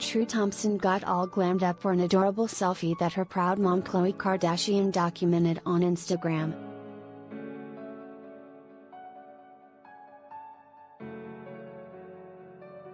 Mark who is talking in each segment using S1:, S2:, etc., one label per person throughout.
S1: True Thompson got all glammed up for an adorable selfie that her proud mom Khloe Kardashian documented on Instagram.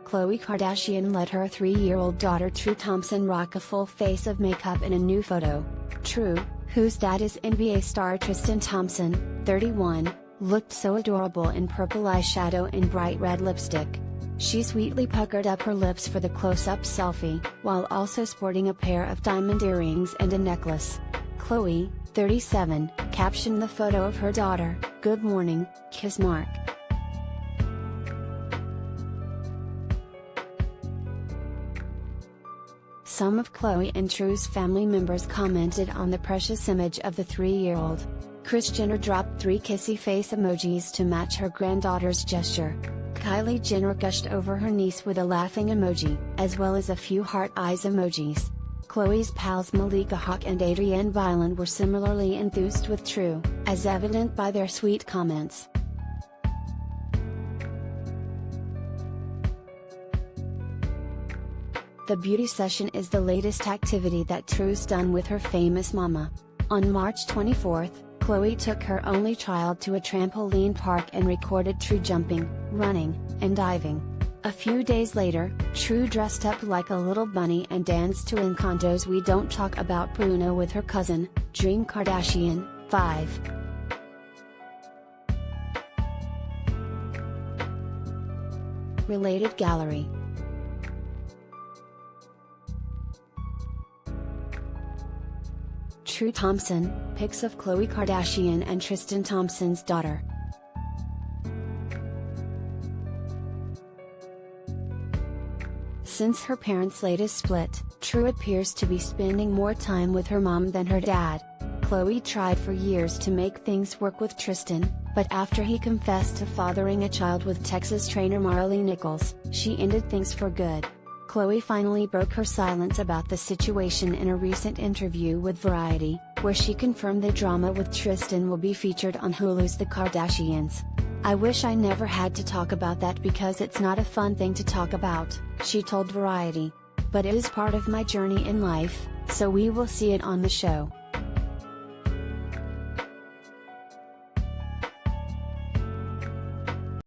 S1: Khloe Kardashian let her 3-year-old daughter True Thompson rock a full face of makeup in a new photo. True, whose dad is NBA star Tristan Thompson, 31, looked so adorable in purple eyeshadow and bright red lipstick. She sweetly puckered up her lips for the close-up selfie, while also sporting a pair of diamond earrings and a necklace. Khloe, 37, captioned the photo of her daughter, "Good morning, kiss mark." Some of Khloe and True's family members commented on the precious image of the 3-year-old. Kris Jenner dropped 3 kissy face emojis to match her granddaughter's gesture. Kylie Jenner gushed over her niece with a laughing emoji, as well as a few heart eyes emojis. Khloe's pals Malika Hawk and Adrienne Bailon were similarly enthused with True, as evident by their sweet comments. The beauty session is the latest activity that True's done with her famous mama. On March 24, Khloe took her only child to a trampoline park and recorded True jumping, running, and diving. A few days later, True dressed up like a little bunny and danced to Encanto's "We Don't Talk About Bruno" with her cousin, Dream Kardashian, 5. Related gallery. True Thompson, pics of Khloe Kardashian and Tristan Thompson's daughter. Since her parents' latest split, True appears to be spending more time with her mom than her dad. Khloe tried for years to make things work with Tristan, but after he confessed to fathering a child with Texas trainer Marley Nichols, she ended things for good. Khloe finally broke her silence about the situation in a recent interview with Variety, where she confirmed the drama with Tristan will be featured on Hulu's The Kardashians. "I wish I never had to talk about that because it's not a fun thing to talk about," she told Variety. "But it is part of my journey in life, so we will see it on the show."